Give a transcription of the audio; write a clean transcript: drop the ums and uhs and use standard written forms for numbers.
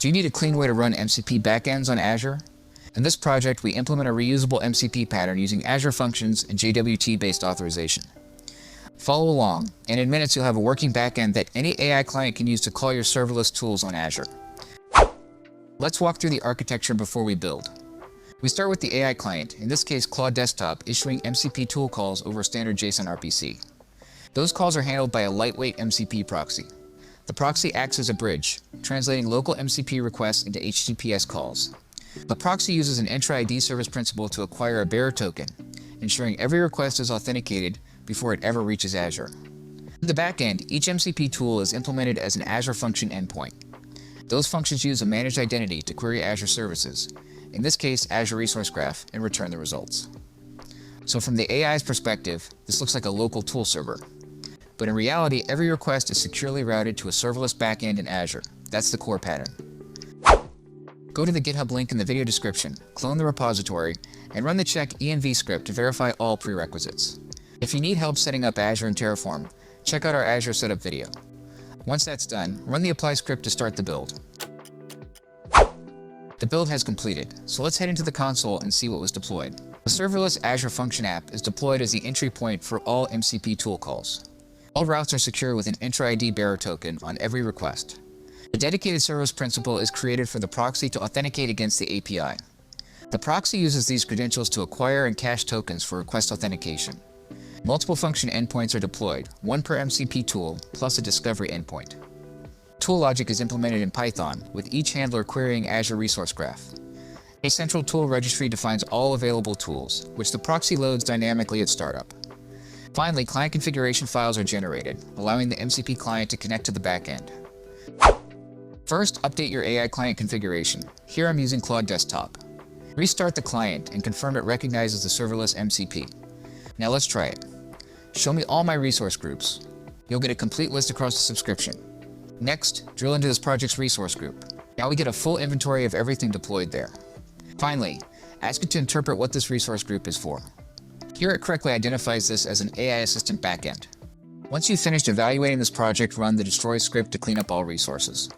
Do you need a clean way to run MCP backends on Azure? In this project, we implement a reusable MCP pattern using Azure Functions and JWT-based authorization. Follow along, and in minutes you'll have a working backend that any AI client can use to call your serverless tools on Azure. Let's walk through the architecture before we build. We start with the AI client, in this case Claude Desktop, issuing MCP tool calls over standard JSON RPC. Those calls are handled by a lightweight MCP proxy. The proxy acts as a bridge, translating local MCP requests into HTTPS calls. The proxy uses an Entra ID service principal to acquire a bearer token, ensuring every request is authenticated before it ever reaches Azure. In the backend, each MCP tool is implemented as an Azure Function endpoint. Those functions use a managed identity to query Azure services, in this case Azure Resource Graph, and return the results. So from the AI's perspective, this looks like a local tool server. But in reality, every request is securely routed to a serverless backend in Azure. That's the core pattern. Go to the GitHub link in the video description, clone the repository, and run the check env script to verify all prerequisites. If you need help setting up Azure in Terraform, check out our Azure setup video. Once that's done, run the apply script to start the build. The build has completed, so let's head into the console and see what was deployed. The serverless Azure Function app is deployed as the entry point for all MCP tool calls. All routes are secure with an Entra ID Bearer token on every request. A dedicated service principal is created for the proxy to authenticate against the API. The proxy uses these credentials to acquire and cache tokens for request authentication. Multiple function endpoints are deployed, one per MCP tool, plus a discovery endpoint. Tool logic is implemented in Python, with each handler querying Azure Resource Graph. A central tool registry defines all available tools, which the proxy loads dynamically at startup. Finally, client configuration files are generated, allowing the MCP client to connect to the backend. First, update your AI client configuration. Here I'm using Claude Desktop. Restart the client and confirm it recognizes the serverless MCP. Now let's try it. Show me all my resource groups. You'll get a complete list across the subscription. Next, drill into this project's resource group. Now we get a full inventory of everything deployed there. Finally, ask it to interpret what this resource group is for. Here it correctly identifies this as an AI assistant backend. Once you've finished evaluating this project, run the destroy script to clean up all resources.